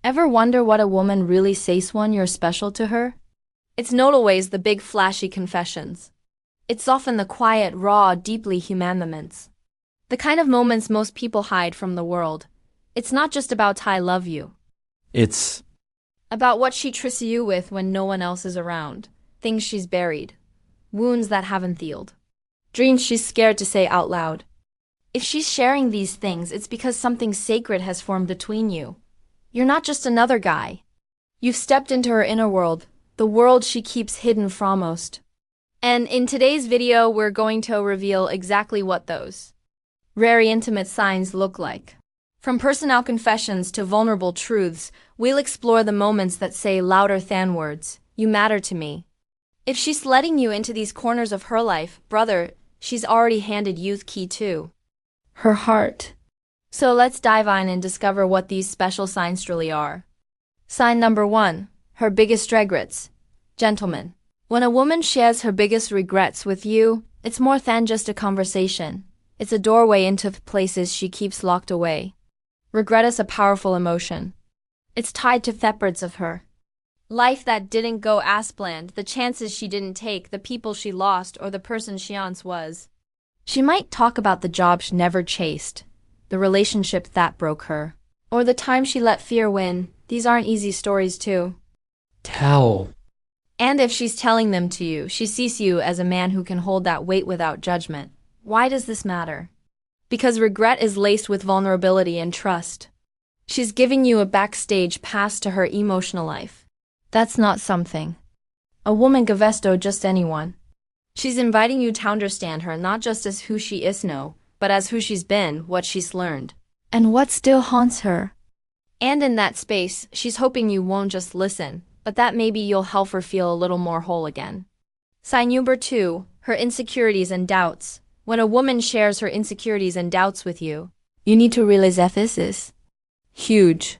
Ever wonder what a woman really says when you're special to her? It's not always the big flashy confessions. It's often the quiet, raw, deeply human moments. The kind of moments most people hide from the world. It's not just about "I love you." It's About what she trusts you with when no one else is around. Things she's buried. Wounds that haven't healed. Dreams she's scared to say out loud. If she's sharing these things, it's because something sacred has formed between you. You're not just another guy. You've stepped into her inner world, the world she keeps hidden from most. And in today's video, we're going to reveal exactly what those very intimate signs look like. From personal confessions to vulnerable truths, we'll explore the moments that say louder than words, "You matter to me." If she's letting you into these corners of her life, brother, she's already handed you the key to her heart. So let's dive in and discover what these special signs really are. Sign number 1, her biggest regrets. Gentlemen, when a woman shares her biggest regrets with you, it's more than just a conversation. It's a doorway into places she keeps locked away. Regret is a powerful emotion. It's tied to thirds of her life that didn't go as planned, the chances she didn't take, the people she lost, or the person she once was. She might talk about the job she never chased, the relationship that broke her, or the time she let fear win. These aren't easy stories to tell. And if she's telling them to you, she sees you as a man who can hold that weight without judgment. Why does this matter? Because regret is laced with vulnerability and trust. She's giving you a backstage pass to her emotional life. That's not something a woman gives to just anyone. She's inviting you to understand her not just as who she is now, but as who she's been, what she's learned, and what still haunts her. And in that space, she's hoping you won't just listen, but that maybe you'll help her feel a little more whole again. Sign number 2, her insecurities and doubts. When a woman shares her insecurities and doubts with you, you need to realize that this is huge.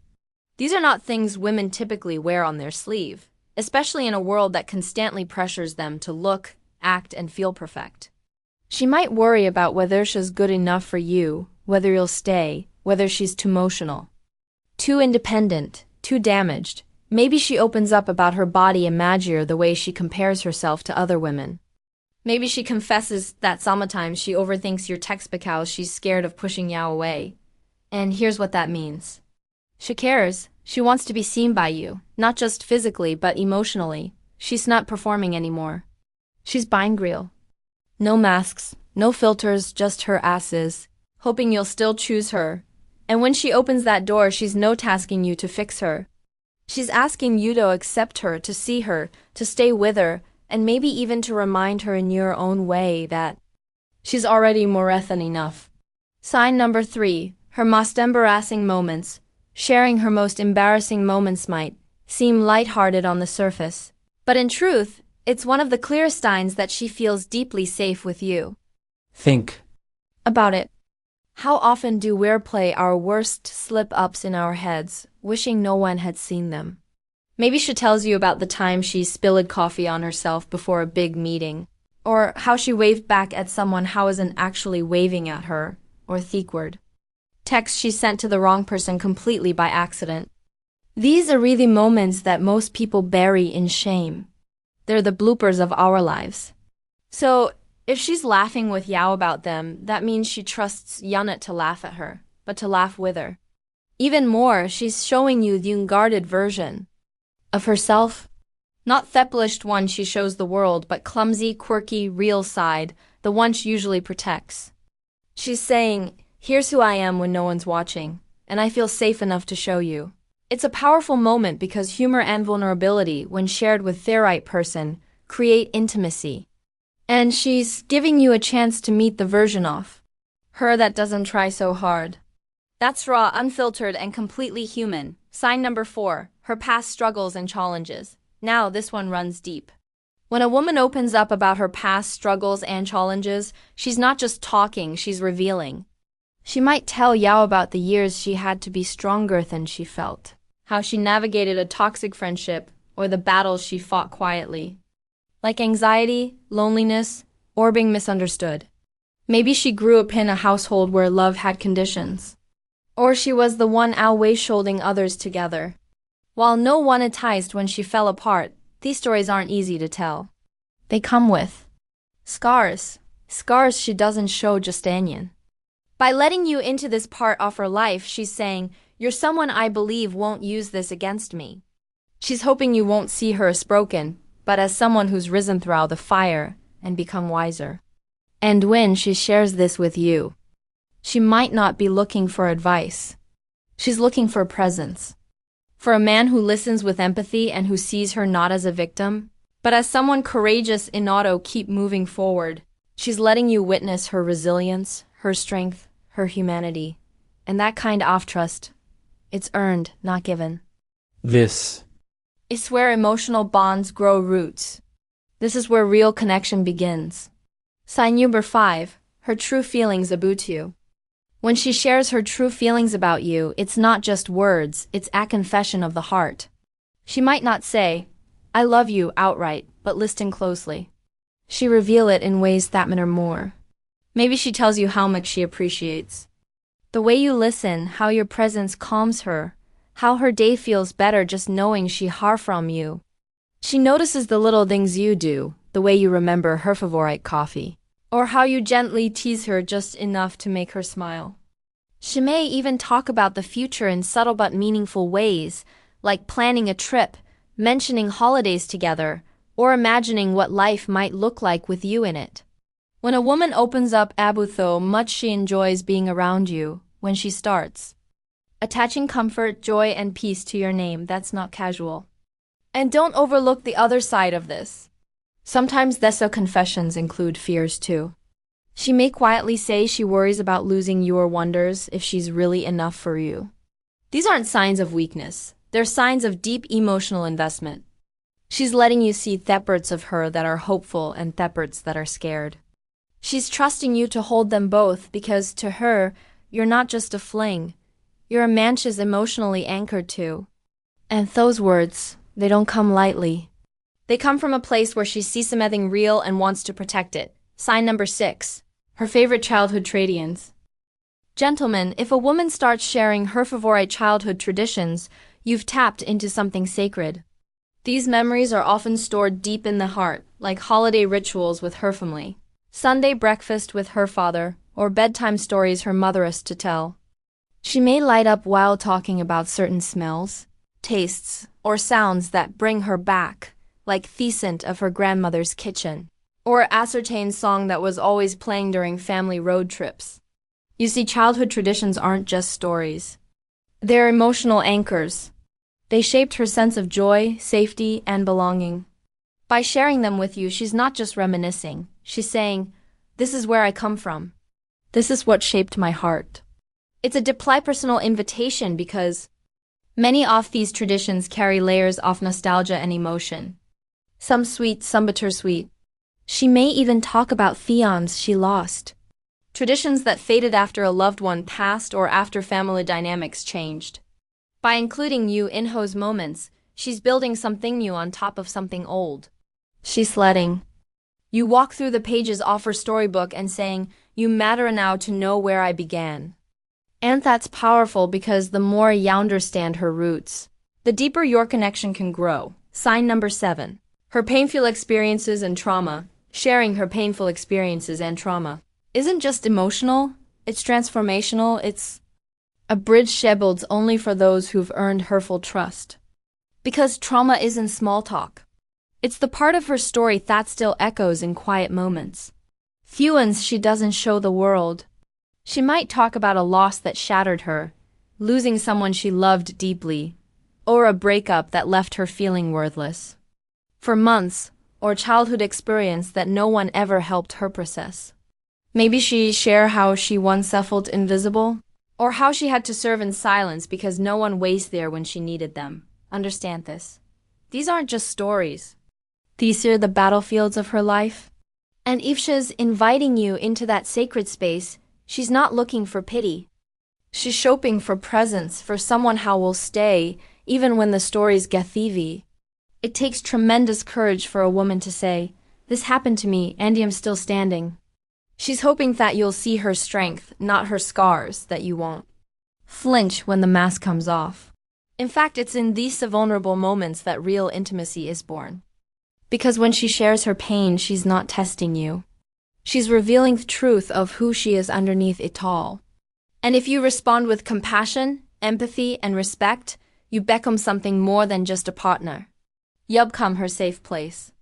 These are not things women typically wear on their sleeve, especially in a world that constantly pressures them to look, act, and feel perfect. She might worry about whether she's good enough for you, whether you'll stay, whether she's too emotional, too independent, too damaged. Maybe she opens up about her body image or the way she compares herself to other women. Maybe she confesses that sometimes she overthinks your text because she's scared of pushing you away. And here's what that means. She cares. She wants to be seen by you, not just physically but emotionally. She's not performing anymore. She's being real. No masks, no filters, just her asses, hoping you'll still choose her. And when she opens that door, she's not asking you to fix her. She's asking you to accept her, to see her, to stay with her, and maybe even to remind her in your own way that she's already more than enough. Sign number 3, her most embarrassing moments. Sharing her most embarrassing moments might seem lighthearted on the surface, but in truth, it's one of the clearest signs that she feels deeply safe with you. Think about it. How often do we play our worst slip-ups in our heads, wishing no one had seen them? Maybe she tells you about the time she spilled coffee on herself before a big meeting, or how she waved back at someone who wasn't actually waving at her, or thickward. Text she sent to the wrong person completely by accident. These are really moments that most people bury in shame. They're the bloopers of our lives. So, if she's laughing with Yao about them, that means she trusts you not to laugh at her, but to laugh with her. Even more, she's showing you the unguarded version of herself. Not the polished one she shows the world, but clumsy, quirky, real side, the one she usually protects. She's saying, "Here's who I am when no one's watching, and I feel safe enough to show you." It's a powerful moment because humor and vulnerability, when shared with the right person, create intimacy. And she's giving you a chance to meet the version of her that doesn't try so hard. That's raw, unfiltered, and completely human. Sign number 4, her past struggles and challenges. Now this one runs deep. When a woman opens up about her past struggles and challenges, she's not just talking, she's revealing. She might tell Yao about the years she had to be stronger than she felt, how she navigated a toxic friendship, or the battles she fought quietly, like anxiety, loneliness, or being misunderstood. Maybe she grew up in a household where love had conditions, or she was the one always holding others together. While no one enticed when she fell apart, these stories aren't easy to tell. They come with scars. Scars she doesn't show just onion. By letting you into this part of her life, she's saying, "You're someone I believe won't use this against me." She's hoping you won't see her as broken, but as someone who's risen throughout the fire and become wiser. And when she shares this with you, she might not be looking for advice. She's looking for presence. For a man who listens with empathy and who sees her not as a victim, but as someone courageous enough to keep moving forward. She's letting you witness her resilience, her strength, her humanity. And that kind of trust, it's earned, not given. This It's where emotional bonds grow roots. This is where real connection begins. Sign number 5, her true feelings about you. When she shares her true feelings about you, it's not just words, it's a confession of the heart. She might not say, "I love you" outright, but listen closely. She reveal it in ways that matter more. Maybe she tells you how much she appreciates the way you listen, how your presence calms her, how her day feels better just knowing she hears from you. She notices the little things you do, the way you remember her favorite coffee, or how you gently tease her just enough to make her smile. She may even talk about the future in subtle but meaningful ways, like planning a trip, mentioning holidays together, or imagining what life might look like with you in it. When a woman opens up about how much she enjoys being around you, when she starts attaching comfort, joy, and peace to your name, that's not casual. And don't overlook the other side of this. Sometimes these confessions include fears too. She may quietly say she worries about losing you or wonders if she's really enough for you. These aren't signs of weakness. They're signs of deep emotional investment. She's letting you see parts of her that are hopeful and parts that are scared. She's trusting you to hold them both because to her, you're not just a fling. You're a man she's emotionally anchored to. And those words, they don't come lightly. They come from a place where she sees something real and wants to protect it. Sign number 6, her favorite childhood traditions. Gentlemen, if a woman starts sharing her favorite childhood traditions, you've tapped into something sacred. These memories are often stored deep in the heart, like holiday rituals with her family, Sunday breakfast with her father, or bedtime stories her mother used to tell. She may light up while talking about certain smells, tastes, or sounds that bring her back, like the scent of her grandmother's kitchen, or an ascertained song that was always playing during family road trips. You see, childhood traditions aren't just stories. They're emotional anchors. They shaped her sense of joy, safety, and belonging. By sharing them with you, she's not just reminiscing. She's saying, "This is where I come from. This is what shaped my heart." It's a deeply personal invitation because many of these traditions carry layers of nostalgia and emotion. Some sweet, some bittersweet. She may even talk about theons she lost. Traditions that faded after a loved one passed or after family dynamics changed. By including you in those moments, she's building something new on top of something old. She's letting you walk through the pages of her storybook and saying, "You matter now to know where I began." And that's powerful because the more you understand her roots, the deeper your connection can grow. Sign number 7, her painful experiences and trauma. Sharing her painful experiences and trauma isn't just emotional, it's transformational, it's a bridge she builds only for those who've earned her full trust. Because trauma isn't small talk. It's the part of her story that still echoes in quiet moments. Few ones she doesn't show the world. She might talk about a loss that shattered her, losing someone she loved deeply, or a breakup that left her feeling worthless for months, or childhood experience that no one ever helped her process. Maybe she share how she once felt invisible, or how she had to serve in silence because no one was there when she needed them. Understand this. These aren't just stories. These are the battlefields of her life. And if she's inviting you into that sacred space, she's not looking for pity. She's shopping for presence, for someone who will stay, even when the stories get heavy. It takes tremendous courage for a woman to say, "This happened to me, and I'm still standing." She's hoping that you'll see her strength, not her scars, that you won't flinch when the mask comes off. In fact, it's in these vulnerable moments that real intimacy is born. Because when she shares her pain, she's not testing you. She's revealing the truth of who she is underneath it all. And if you respond with compassion, empathy, and respect, you become something more than just a partner. You become her safe place.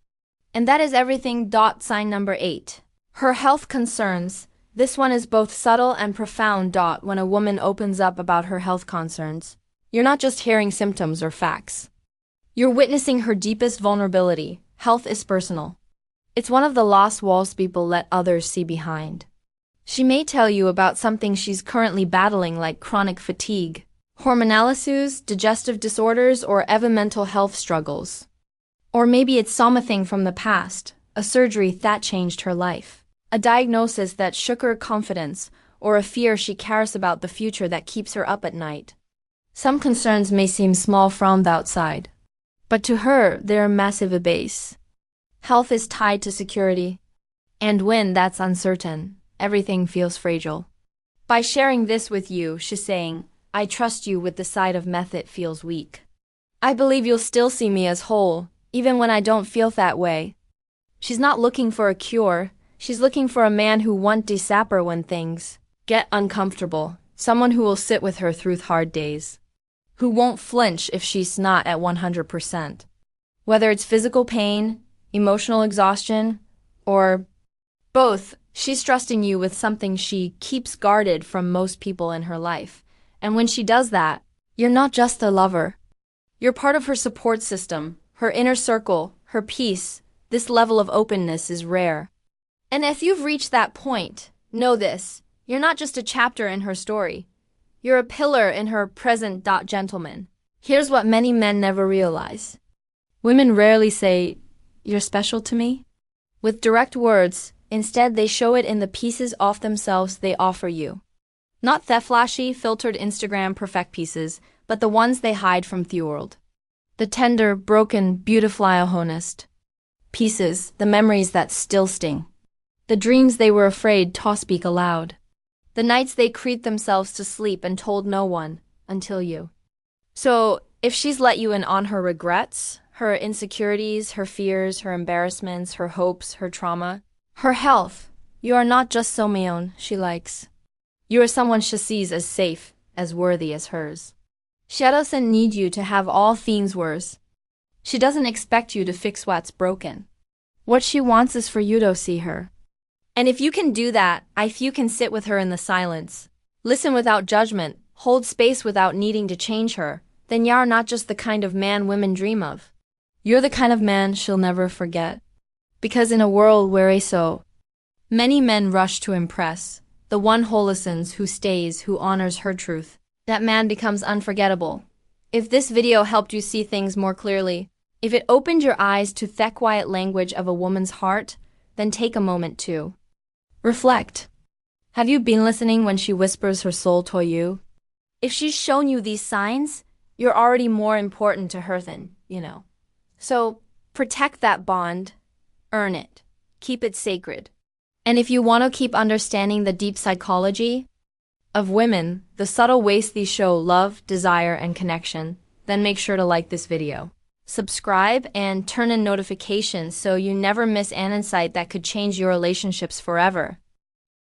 And that is everything. Sign number 8. Her health concerns. This one is both subtle and profound. When a woman opens up about her health concerns, you're not just hearing symptoms or facts. You're witnessing her deepest vulnerability. Health is personal. It's one of the lost walls people let others see behind. She may tell you about something she's currently battling, like chronic fatigue, hormonal issues, digestive disorders, or even mental health struggles. Or maybe it's something from the past, a surgery that changed her life, a diagnosis that shook her confidence, or a fear she cares about the future that keeps her up at night. Some concerns may seem small from the outside, but to her, they're massive a base. Health is tied to security. And when that's uncertain, everything feels fragile. By sharing this with you, she's saying, I trust you with the side of method feels weak. I believe you'll still see me as whole, even when I don't feel that way. She's not looking for a cure. She's looking for a man who won't disappear when things get uncomfortable. Someone who will sit with her through hard days. Who won't flinch if she's not at 100%. Whether it's physical pain, emotional exhaustion, or both, she's trusting you with something she keeps guarded from most people in her life. And when she does that, you're not just a lover. You're part of her support system, her inner circle, her peace. This level of openness is rare. And if you've reached that point, know this, you're not just a chapter in her story. You're a pillar in her present. Gentlemen, here's what many men never realize. Women rarely say, you're special to me, with direct words. Instead, they show it in the pieces of themselves they offer you. Not the flashy, filtered Instagram perfect pieces, but the ones they hide from the world. The tender, broken, beautiful, honest pieces, the memories that still sting. The dreams they were afraid to speak aloud. The nights they cried themselves to sleep and told no one, until you. So, if she's let you in on her regrets, her insecurities, her fears, her embarrassments, her hopes, her trauma, her health, you are not just someone she likes. You are someone she sees as safe, as worthy as hers. She doesn't need you to have all things worse. She doesn't expect you to fix what's broken. What she wants is for you to see her. And if you can do that, if you can sit with her in the silence, listen without judgment, hold space without needing to change her, then you're not just the kind of man women dream of. You're the kind of man she'll never forget. Because in a world where so many men rush to impress, the one who listens, who stays, who honors her truth, that man becomes unforgettable. If this video helped you see things more clearly, if it opened your eyes to the quiet language of a woman's heart, then take a moment to reflect. Have you been listening when she whispers her soul to you? If she's shown you these signs, you're already more important to her than, So, protect that bond, earn it, keep it sacred. And if you want to keep understanding the deep psychology of women, the subtle ways these show love, desire, and connection, then make sure to like this video. Subscribe and turn on notifications so you never miss an insight that could change your relationships forever.